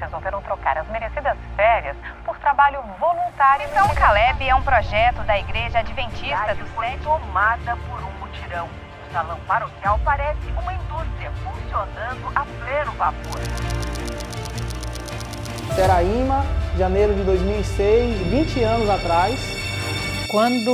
resolveram trocar as merecidas férias por trabalho voluntário. Missão Caleb é um projeto da Igreja Adventista do Foi tomada por um mutirão. O salão paroquial parece uma indústria funcionando a pleno vapor. Seraíma, janeiro de 2006, 20 anos atrás. Quando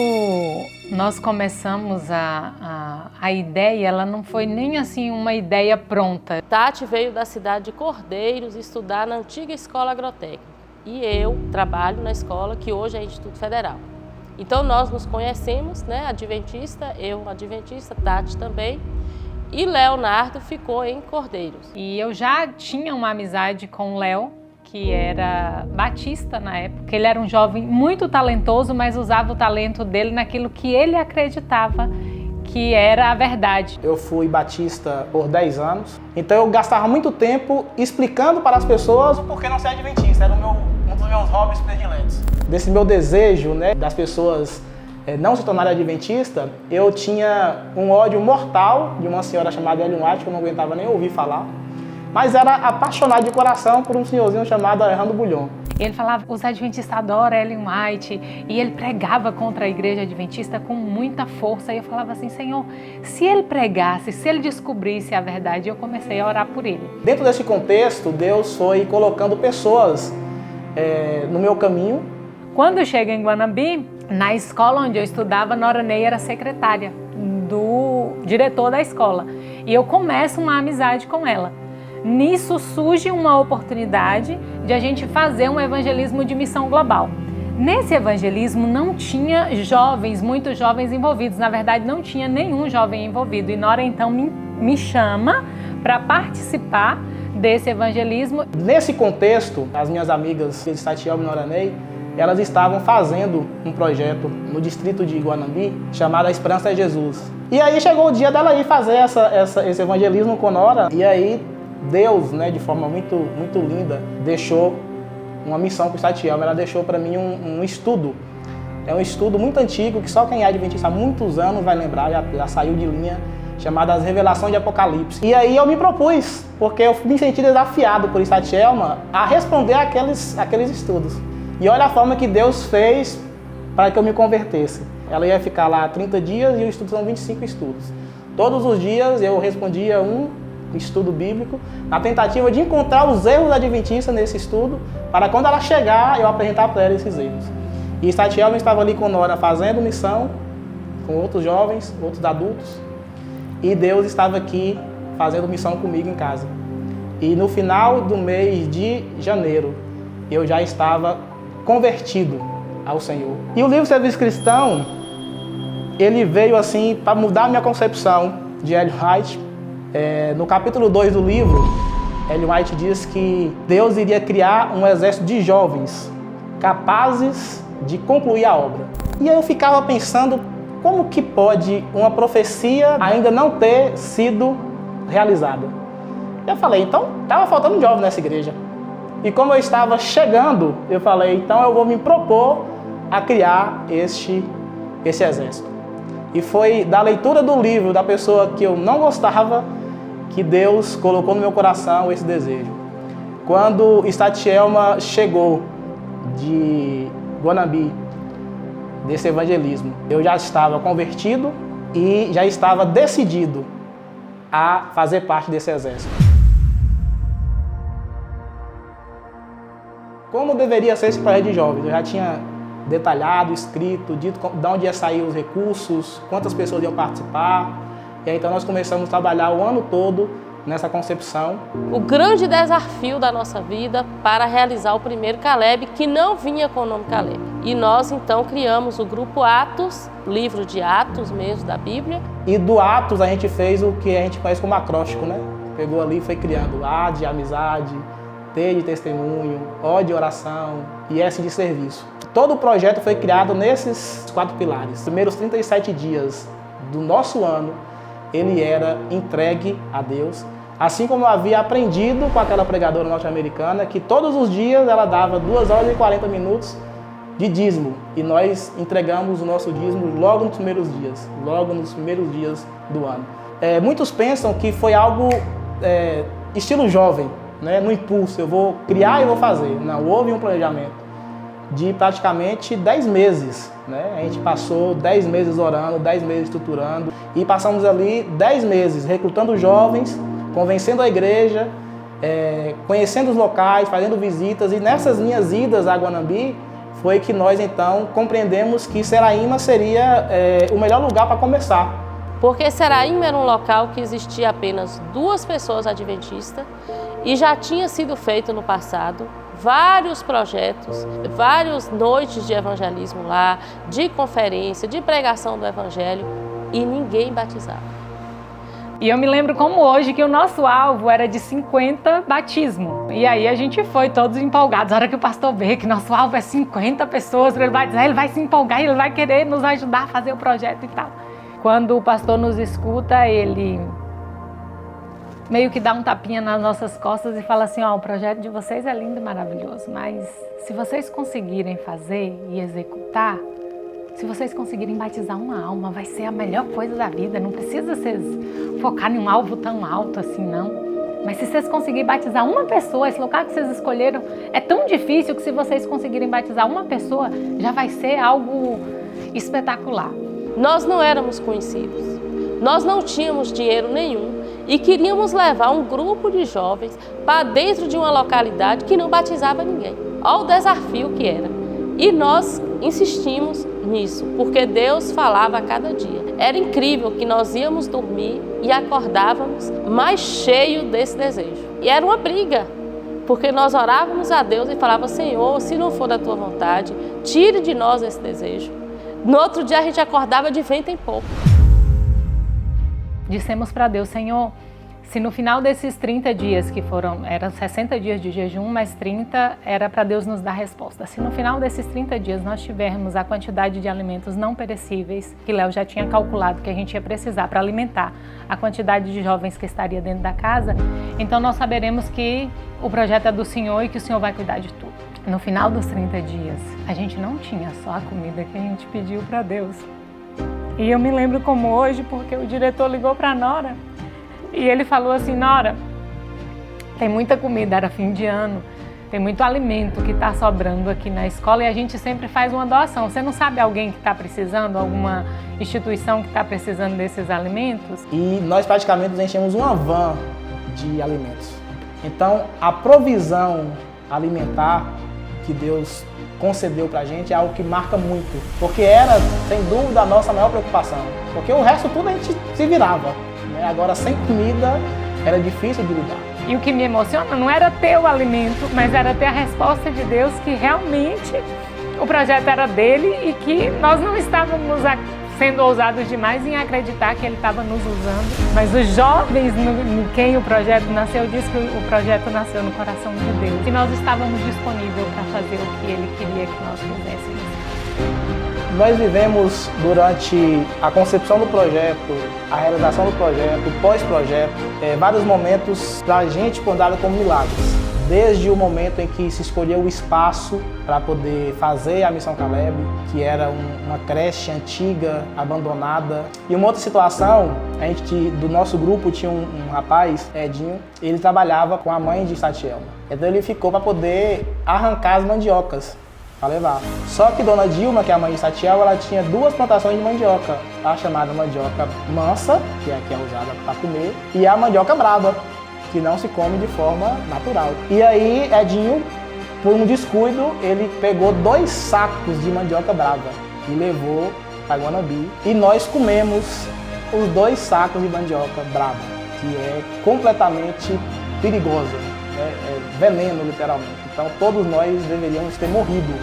nós começamos a ideia, ela não foi nem assim uma ideia pronta. Tati veio da cidade de Cordeiros estudar na antiga escola agrotécnica. E eu trabalho na escola que hoje é Instituto Federal. Então nós nos conhecemos, né, adventista, eu adventista, Tati também. E Leonardo ficou em Cordeiros. E eu já tinha uma amizade com o Léo, que era batista na época. Ele era um jovem muito talentoso, mas usava o talento dele naquilo que ele acreditava que era a verdade. Eu fui batista por 10 anos, então eu gastava muito tempo explicando para as pessoas o porquê não ser adventista. Era um dos meus hobbies prediletos. Desse meu desejo, né, das pessoas não se tornarem adventistas, eu tinha um ódio mortal de uma senhora chamada Ellen White, que eu não aguentava nem ouvir falar. Mas era apaixonado de coração por um senhorzinho chamado Alejandro Bulhon. Ele falava, os adventistas adoram Ellen White, e ele pregava contra a igreja adventista com muita força. E eu falava assim, Senhor, se ele pregasse, se ele descobrisse a verdade, eu comecei a orar por ele. Dentro desse contexto, Deus foi colocando pessoas no meu caminho. Quando eu cheguei em Guanambi, na escola onde eu estudava, Nora Ney era secretária do diretor da escola. E eu começo uma amizade com ela. Nisso surge uma oportunidade de a gente fazer um evangelismo de missão global. Nesse evangelismo não tinha jovens, muitos jovens envolvidos. Na verdade, não tinha nenhum jovem envolvido. E Nora então me chama para participar desse evangelismo. Nesse contexto, as minhas amigas de Satiel e Nora Ney, elas estavam fazendo um projeto no distrito de Guanambi chamado A Esperança é Jesus. E aí chegou o dia dela ir fazer esse evangelismo com Nora. E aí Deus, né, de forma muito linda, deixou uma missão para o Satiel. Ela deixou para mim um estudo. É um estudo muito antigo, que só quem é adventista há muitos anos vai lembrar, já saiu de linha, chamado As Revelações de Apocalipse. E aí eu me propus, porque eu me senti desafiado por Satielma a responder aqueles estudos. E olha a forma que Deus fez para que eu me convertesse. Ela ia ficar lá 30 dias e o estudo são 25 estudos. Todos os dias eu respondia um estudo bíblico, na tentativa de encontrar os erros adventistas nesse estudo, para quando ela chegar, eu apresentar para ela esses erros. E Satielma estava ali com Nora fazendo missão, com outros jovens, outros adultos, e Deus estava aqui fazendo missão comigo em casa. E no final do mês de janeiro, eu já estava convertido ao Senhor. E o livro Serviço Cristão, ele veio assim para mudar a minha concepção de Ellen White. No capítulo 2 do livro, Ellen White diz que Deus iria criar um exército de jovens capazes de concluir a obra. E aí eu ficava pensando, como que pode uma profecia ainda não ter sido realizada? Eu falei, então estava faltando jovem nessa igreja. E como eu estava chegando, eu falei, então eu vou me propor a criar este exército. E foi da leitura do livro da pessoa que eu não gostava que Deus colocou no meu coração esse desejo. Quando Satielma chegou de Guanambi, desse evangelismo, eu já estava convertido e já estava decidido a fazer parte desse exército. Como deveria ser esse projeto de jovens? Eu já tinha detalhado, escrito, dito de onde ia sair os recursos, quantas pessoas iam participar. E aí, então nós começamos a trabalhar o ano todo nessa concepção. O grande desafio da nossa vida para realizar o primeiro Caleb, que não vinha com o nome Caleb. E nós então criamos o grupo Atos, livro de Atos mesmo da Bíblia. E do Atos a gente fez o que a gente conhece como acróstico, né? Pegou ali e foi criando A de amizade, T de testemunho, O de oração e S de serviço. Todo o projeto foi criado nesses 4 pilares. Os primeiros 37 dias do nosso ano, ele era entregue a Deus. Assim como eu havia aprendido com aquela pregadora norte-americana, que todos os dias ela dava 2 horas e 40 minutos de dízimo. E nós entregamos o nosso dízimo logo nos primeiros dias do ano. Muitos pensam que foi algo estilo jovem, né, no impulso, eu vou criar e vou fazer. Não, houve um planejamento de praticamente 10 meses. Né? A gente passou 10 meses orando, 10 meses estruturando e passamos ali 10 meses recrutando jovens, convencendo a igreja, conhecendo os locais, fazendo visitas. E nessas minhas idas a Guanambi foi que nós então compreendemos que Seraíma seria o melhor lugar para começar. Porque Seraíma era um local que existia apenas 2 pessoas adventistas e já tinha sido feito no passado vários projetos, várias noites de evangelismo lá, de conferência, de pregação do evangelho e ninguém batizava. E eu me lembro como hoje que o nosso alvo era de 50 batismos. E aí a gente foi todos empolgados. A hora que o pastor vê que nosso alvo é 50 pessoas para ele batizar, ele vai se empolgar, ele vai querer nos ajudar a fazer o projeto e tal. Quando o pastor nos escuta, ele meio que dá um tapinha nas nossas costas e fala assim, o projeto de vocês é lindo e maravilhoso, mas se vocês conseguirem fazer e executar, se vocês conseguirem batizar uma alma, vai ser a melhor coisa da vida. Não precisa vocês focar em um alvo tão alto assim, não. Mas se vocês conseguirem batizar uma pessoa, esse local que vocês escolheram é tão difícil que se vocês conseguirem batizar uma pessoa, já vai ser algo espetacular. Nós não éramos conhecidos, nós não tínhamos dinheiro nenhum e queríamos levar um grupo de jovens para dentro de uma localidade que não batizava ninguém. Olha o desafio que era. E nós insistimos nisso, porque Deus falava a cada dia. Era incrível que nós íamos dormir e acordávamos mais cheio desse desejo. E era uma briga, porque nós orávamos a Deus e falávamos, Senhor, se não for da Tua vontade, tire de nós esse desejo. No outro dia a gente acordava de vento em pouco. Dissemos para Deus, Senhor, se no final desses 30 dias que eram 60 dias de jejum, mais 30 era para Deus nos dar resposta. Se no final desses 30 dias nós tivermos a quantidade de alimentos não perecíveis, que Léo já tinha calculado que a gente ia precisar para alimentar a quantidade de jovens que estaria dentro da casa, então nós saberemos que o projeto é do Senhor e que o Senhor vai cuidar de tudo. No final dos 30 dias, a gente não tinha só a comida que a gente pediu para Deus. E eu me lembro como hoje, porque o diretor ligou para a Nora e ele falou assim, Nora, tem muita comida, era fim de ano, tem muito alimento que está sobrando aqui na escola e a gente sempre faz uma doação. Você não sabe alguém que está precisando, alguma instituição que está precisando desses alimentos? E nós praticamente enchemos uma van de alimentos. Então, a provisão alimentar que Deus concedeu pra gente é algo que marca muito, porque era, sem dúvida, a nossa maior preocupação, porque o resto tudo a gente se virava, né? Agora, sem comida, era difícil de lidar. E o que me emociona não era ter o alimento, mas era ter a resposta de Deus que realmente o projeto era dele e que nós não estávamos sendo ousados demais em acreditar que ele estava nos usando. Mas os jovens em quem o projeto nasceu, diz que o projeto nasceu no coração de Deus. E nós estávamos disponíveis para fazer o que ele queria que nós fizéssemos. Nós vivemos durante a concepção do projeto, a realização do projeto, o pós-projeto, vários momentos para a gente contados como milagres. Desde o momento em que se escolheu o espaço para poder fazer a Missão Caleb, que era uma creche antiga, abandonada. E uma outra situação, do nosso grupo tinha um rapaz, Edinho, ele trabalhava com a mãe de Satielma. Então ele ficou para poder arrancar as mandiocas para levar. Só que Dona Dilma, que é a mãe de Satielma, ela tinha 2 plantações de mandioca, a chamada mandioca mansa, que é usada para comer, e a mandioca brava, que não se come de forma natural. E aí, Edinho, por um descuido, ele pegou 2 sacos de mandioca brava e levou para Guanambi. E nós comemos os 2 sacos de mandioca brava, que é completamente perigosa, é veneno, literalmente. Então, todos nós deveríamos ter morrido,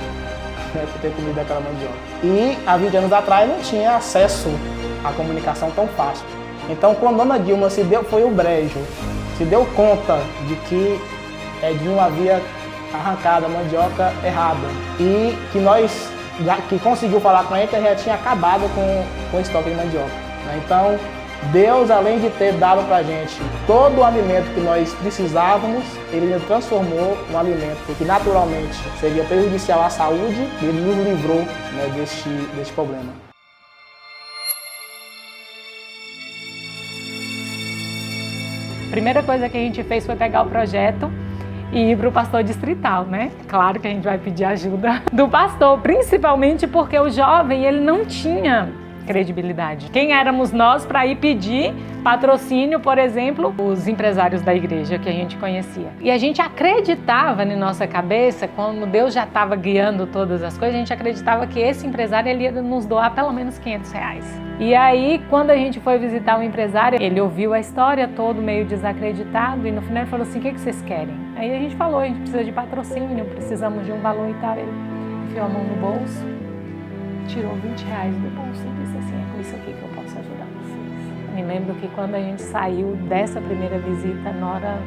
né, por ter comido aquela mandioca. E há 20 anos atrás não tinha acesso à comunicação tão fácil. Então, quando Dona Dilma foi o brejo, se deu conta de que Edinho havia arrancado a mandioca errada e que conseguiu falar com ele que já tinha acabado com o estoque de mandioca. Então, Deus, além de ter dado para a gente todo o alimento que nós precisávamos, Ele nos transformou num alimento que naturalmente seria prejudicial à saúde e Ele nos livrou, né, deste problema. A primeira coisa que a gente fez foi pegar o projeto e ir para o pastor distrital, né? Claro que a gente vai pedir ajuda do pastor, principalmente porque o jovem, ele não tinha credibilidade. Quem éramos nós para ir pedir patrocínio, por exemplo, os empresários da igreja que a gente conhecia. E a gente acreditava na nossa cabeça, como Deus já estava guiando todas as coisas, a gente acreditava que esse empresário ele ia nos doar pelo menos R$500. E aí, quando a gente foi visitar o empresário, ele ouviu a história todo meio desacreditado e no final ele falou assim, o que vocês querem? Aí a gente falou, a gente precisa de patrocínio, precisamos de um valor e tal. Ele enfiou a mão no bolso, tirou R$20 do bolso e disse assim, é com isso aqui que eu posso ajudar vocês. Me lembro que quando a gente saiu dessa primeira visita, Nora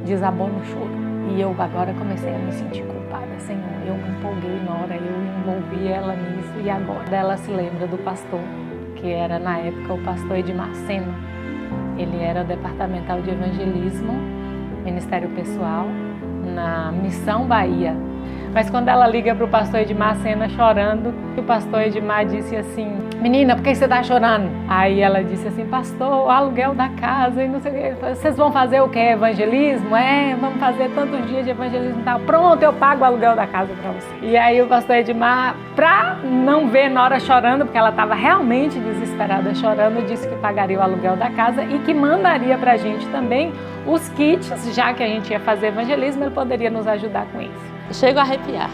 desabou no choro. E eu agora comecei a me sentir culpada, Senhor. Eu me empolguei, Nora, eu envolvi ela nisso. E agora ela se lembra do pastor, que era na época o pastor Edmar Sena. Ele era departamental de evangelismo, Ministério Pessoal, na Missão Bahia. Mas quando ela liga para o pastor Edmar Sena chorando, o pastor Edmar disse assim, menina, por que você está chorando? Aí ela disse assim, pastor, o aluguel da casa e não sei o que. Vocês vão fazer o quê? Evangelismo? Vamos fazer tantos dias de evangelismo e tal. Pronto, eu pago o aluguel da casa para você. E aí o pastor Edmar, para não ver Nora chorando, porque ela estava realmente desesperada chorando, disse que pagaria o aluguel da casa e que mandaria para a gente também os kits, já que a gente ia fazer evangelismo, ele poderia nos ajudar com isso. Chego a arrepiar.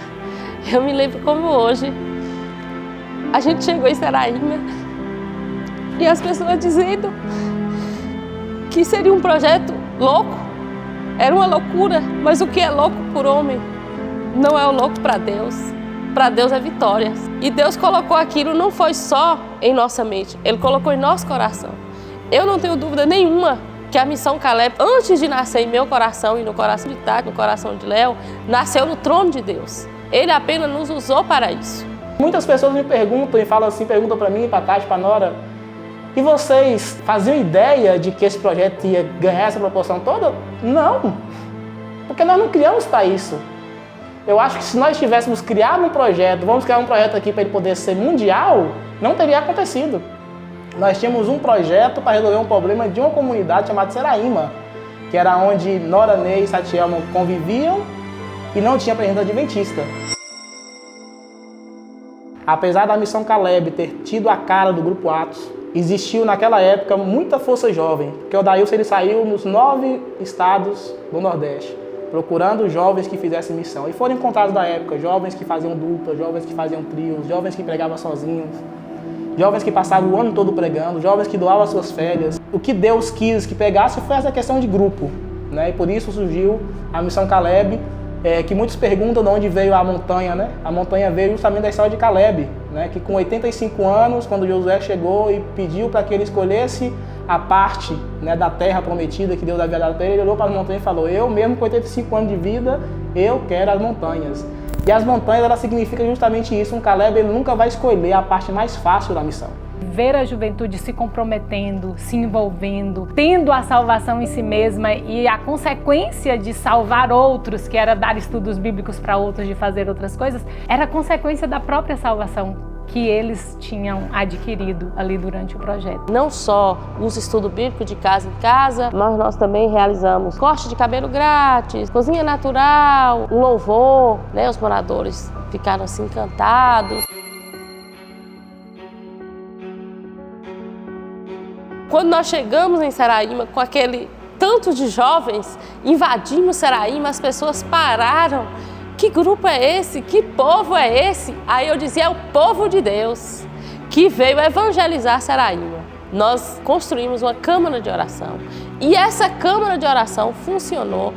Eu me lembro como hoje, a gente chegou em Seraíma e as pessoas dizendo que seria um projeto louco, era uma loucura, mas o que é louco por homem não é o louco para Deus. Para Deus é vitória. E Deus colocou aquilo não foi só em nossa mente, Ele colocou em nosso coração. Eu não tenho dúvida nenhuma que a Missão Caleb, antes de nascer em meu coração e no coração de Tati, no coração de Léo, nasceu no trono de Deus. Ele apenas nos usou para isso. Muitas pessoas me perguntam e falam assim, perguntam para mim, para Tati, para Nora, e vocês faziam ideia de que esse projeto ia ganhar essa proporção toda? Não, porque nós não criamos para isso. Eu acho que se nós tivéssemos criado um projeto, vamos criar um projeto aqui para ele poder ser mundial, não teria acontecido. Nós tínhamos um projeto para resolver um problema de uma comunidade chamada Seraíma, que era onde Nora, Ney e Satielma conviviam e não tinha presença adventista. Apesar da Missão Caleb ter tido a cara do Grupo Atos, existiu naquela época muita força jovem, porque o Daílson ele saiu nos 9 estados do Nordeste, procurando jovens que fizessem missão. E foram encontrados da época jovens que faziam dupla, jovens que faziam trios, jovens que pregavam sozinhos, jovens que passavam o ano todo pregando, jovens que doavam as suas férias. O que Deus quis que pegasse foi essa questão de grupo, né? E por isso surgiu a Missão Caleb, que muitos perguntam de onde veio a montanha, né? A montanha veio justamente da história de Caleb, né? Que com 85 anos, quando Josué chegou e pediu para que ele escolhesse a parte, né, da terra prometida que Deus havia dado para ele, ele olhou para as montanhas e falou, eu mesmo com 85 anos de vida, eu quero as montanhas. E as montanhas, ela significa justamente isso. Um Caleb, ele nunca vai escolher a parte mais fácil da missão. Ver a juventude se comprometendo, se envolvendo, tendo a salvação em si mesma e a consequência de salvar outros, que era dar estudos bíblicos para outros, de fazer outras coisas, era consequência da própria salvação que eles tinham adquirido ali durante o projeto. Não só os estudos bíblicos de casa em casa, mas nós também realizamos corte de cabelo grátis, cozinha natural, um louvor, né? Os moradores ficaram assim encantados. Quando nós chegamos em Seraíma com aquele tanto de jovens, invadimos Seraíma, as pessoas pararam. Que grupo é esse? Que povo é esse? Aí eu dizia, é o povo de Deus que veio evangelizar Seraíma. Nós construímos uma câmara de oração e essa câmara de oração funcionou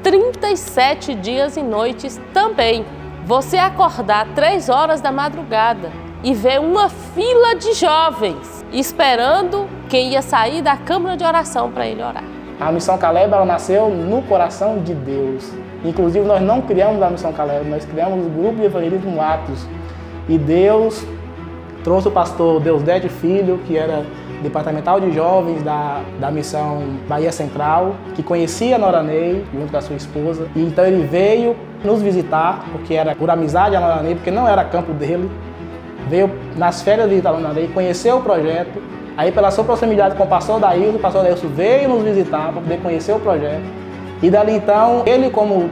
37 dias e noites também. Você acordar 3 horas da madrugada e ver uma fila de jovens esperando quem ia sair da câmara de oração para ele orar. A Missão Caleb, ela nasceu no coração de Deus. Inclusive, nós não criamos a Missão Caleb, nós criamos o grupo de evangelismo Atos. E Deus trouxe o pastor Deusdete Filho, que era departamental de jovens da Missão Bahia Central, que conhecia Nora Ney, junto com a sua esposa. E então ele veio nos visitar, porque era por amizade a Nora Ney, porque não era campo dele. Veio nas férias visitar a Nora Ney, conheceu o projeto. Aí, pela sua proximidade com o pastor Daílson veio nos visitar para poder conhecer o projeto. E dali então, ele como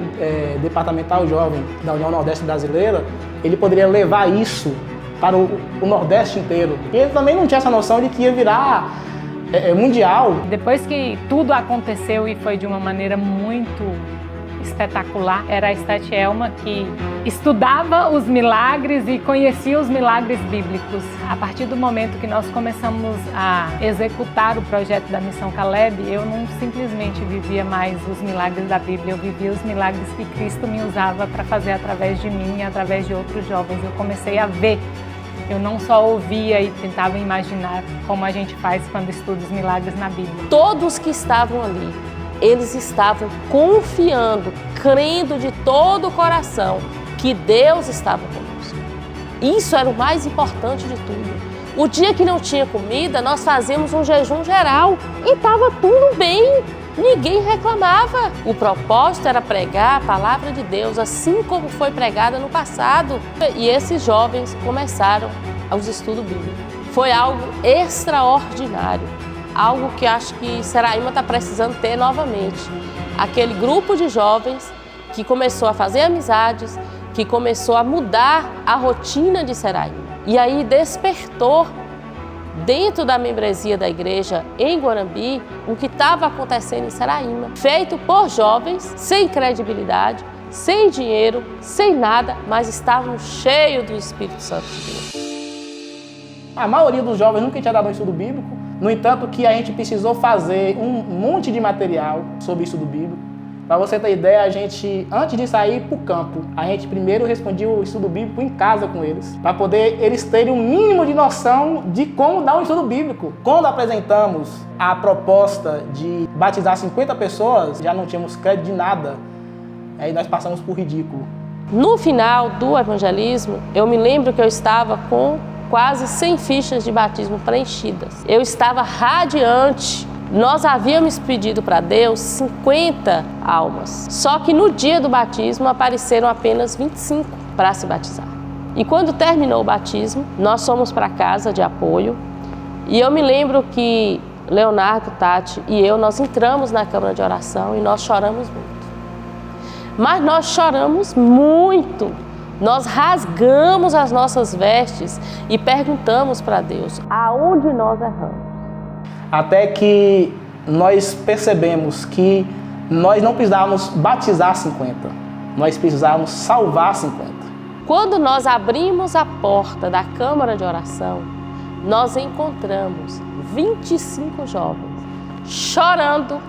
departamental jovem da União Nordeste Brasileira, ele poderia levar isso para o Nordeste inteiro. E ele também não tinha essa noção de que ia virar mundial. Depois que tudo aconteceu e foi de uma maneira muito espetacular, era a Estatielma que estudava os milagres e conhecia os milagres bíblicos. A partir do momento que nós começamos a executar o projeto da Missão Caleb, eu não simplesmente vivia mais os milagres da Bíblia, eu vivia os milagres que Cristo me usava para fazer através de mim e através de outros jovens. Eu comecei a ver. Eu não só ouvia e tentava imaginar como a gente faz quando estuda os milagres na Bíblia. Todos que estavam ali, eles estavam confiando, crendo de todo o coração que Deus estava conosco. Isso era o mais importante de tudo. O dia que não tinha comida, nós fazíamos um jejum geral e estava tudo bem. Ninguém reclamava. O propósito era pregar a palavra de Deus, assim como foi pregada no passado. E esses jovens começaram os estudos bíblicos. Foi algo extraordinário. Algo que acho que Seraíma está precisando ter novamente. Aquele grupo de jovens que começou a fazer amizades, que começou a mudar a rotina de Seraíma. E aí despertou dentro da membresia da igreja em Guanambi o que estava acontecendo em Seraíma. Feito por jovens, sem credibilidade, sem dinheiro, sem nada, mas estavam cheios do Espírito Santo de Deus. A maioria dos jovens nunca tinha dado um estudo bíblico. No entanto, que a gente precisou fazer um monte de material sobre estudo bíblico. Para você ter ideia, a gente, antes de sair para o campo, a gente primeiro respondia o estudo bíblico em casa com eles, para poder eles terem um mínimo de noção de como dar um estudo bíblico. Quando apresentamos a proposta de batizar 50 pessoas, já não tínhamos crédito de nada. Aí nós passamos por ridículo. No final do evangelismo, eu me lembro que eu estava com quase 100 fichas de batismo preenchidas. Eu estava radiante. Nós havíamos pedido para Deus 50 almas. Só que no dia do batismo apareceram apenas 25 para se batizar. E quando terminou o batismo, nós fomos para a casa de apoio. E eu me lembro que Leonardo, Tati e eu, nós entramos na câmara de oração e nós choramos muito. Mas nós choramos muito. Nós rasgamos as nossas vestes e perguntamos para Deus aonde nós erramos. Até que nós percebemos que nós não precisávamos batizar 50, nós precisávamos salvar 50. Quando nós abrimos a porta da câmara de oração, nós encontramos 25 jovens chorando,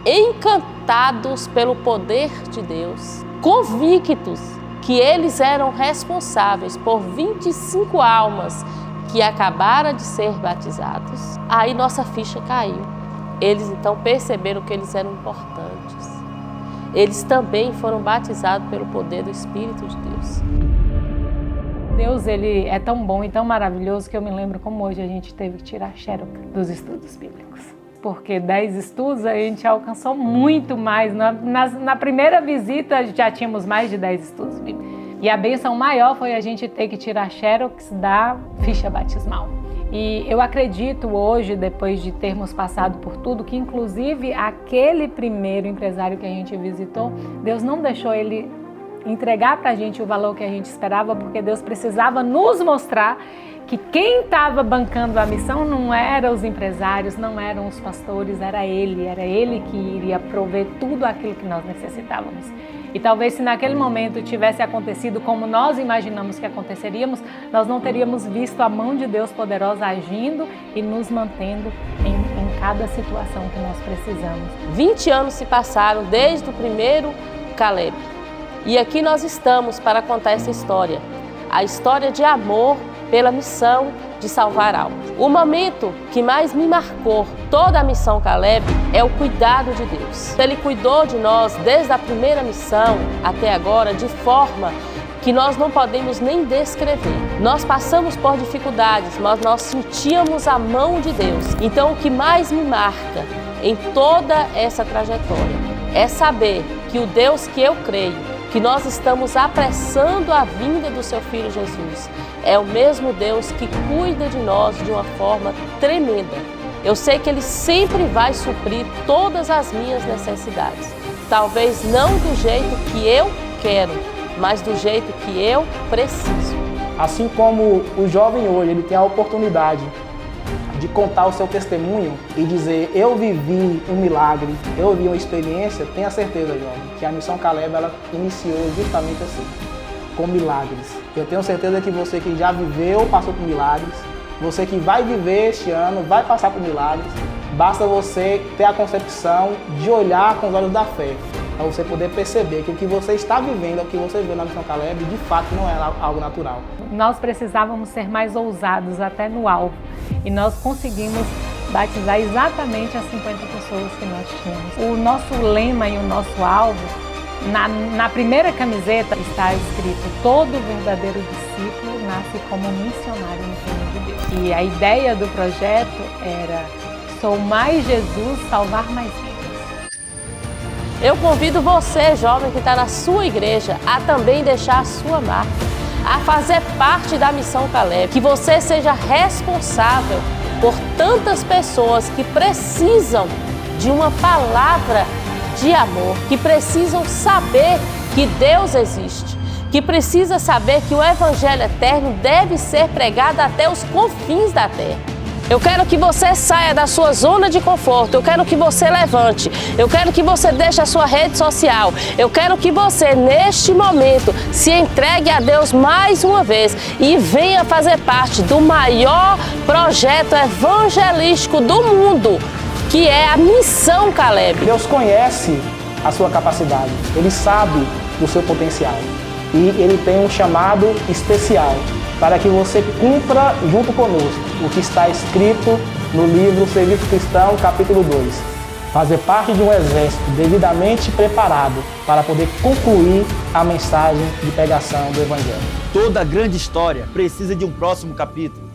encantados pelo poder de Deus, convictos que eles eram responsáveis por 25 almas que acabaram de ser batizados. Aí nossa ficha caiu. Eles então perceberam que eles eram importantes. Eles também foram batizados pelo poder do Espírito de Deus. Deus, ele é tão bom e tão maravilhoso que eu me lembro como hoje a gente teve que tirar xerox dos estudos bíblicos. Porque 10 estudos a gente alcançou muito mais. Na primeira visita já tínhamos mais de 10 estudos bíblicos. E a bênção maior foi a gente ter que tirar xerox da ficha batismal. E eu acredito hoje, depois de termos passado por tudo, que inclusive aquele primeiro empresário que a gente visitou, Deus não deixou ele entregar para a gente o valor que a gente esperava, porque Deus precisava nos mostrar que quem estava bancando a missão não eram os empresários, não eram os pastores, era Ele que iria prover tudo aquilo que nós necessitávamos. E talvez se naquele momento tivesse acontecido como nós imaginamos que aconteceríamos, nós não teríamos visto a mão de Deus poderosa agindo e nos mantendo em cada situação que nós precisamos. 20 anos se passaram desde o primeiro Caleb. E aqui nós estamos para contar essa história. A história de amor pela missão de salvar almas. O momento que mais me marcou toda a missão Caleb é o cuidado de Deus. Ele cuidou de nós desde a primeira missão até agora de forma que nós não podemos nem descrever. Nós passamos por dificuldades, mas nós sentíamos a mão de Deus. Então o que mais me marca em toda essa trajetória é saber que o Deus que eu creio, que nós estamos apressando a vinda do seu Filho Jesus, é o mesmo Deus que cuida de nós de uma forma tremenda. Eu sei que Ele sempre vai suprir todas as minhas necessidades. talvez não do jeito que eu quero, mas do jeito que eu preciso. Assim como o jovem hoje ele tem a oportunidade de contar o seu testemunho e dizer: eu vivi um milagre, eu vivi uma experiência, tenha certeza, jovem, que a Missão Caleb ela iniciou justamente assim, com milagres. Eu tenho certeza que você que já viveu, passou por milagres, você que vai viver este ano, vai passar por milagres, basta você ter a concepção de olhar com os olhos da fé, para você poder perceber que o que você está vivendo, o que você vê na Missão Caleb, de fato não é algo natural. Nós precisávamos ser mais ousados até no alvo e nós conseguimos batizar exatamente as 50 pessoas que nós tínhamos. O nosso lema e o nosso alvo, na primeira camiseta está escrito: todo verdadeiro discípulo nasce como missionário no reino de Deus. E a ideia do projeto era: sou mais Jesus, salvar mais vidas. Eu convido você, jovem que está na sua igreja, a também deixar a sua marca, a fazer parte da Missão Caleb, que você seja responsável por tantas pessoas que precisam de uma palavra de amor, que precisam saber que Deus existe, que precisa saber que o Evangelho eterno deve ser pregado até os confins da terra. Eu quero que você saia da sua zona de conforto, eu quero que você levante, eu quero que você deixe a sua rede social, eu quero que você, neste momento, se entregue a Deus mais uma vez e venha fazer parte do maior projeto evangelístico do mundo, que é a Missão Caleb. Deus conhece a sua capacidade, Ele sabe do seu potencial e Ele tem um chamado especial para que você cumpra junto conosco o que está escrito no livro Serviço Cristão, capítulo 2. Fazer parte de um exército devidamente preparado para poder concluir a mensagem de pregação do Evangelho. Toda grande história precisa de um próximo capítulo.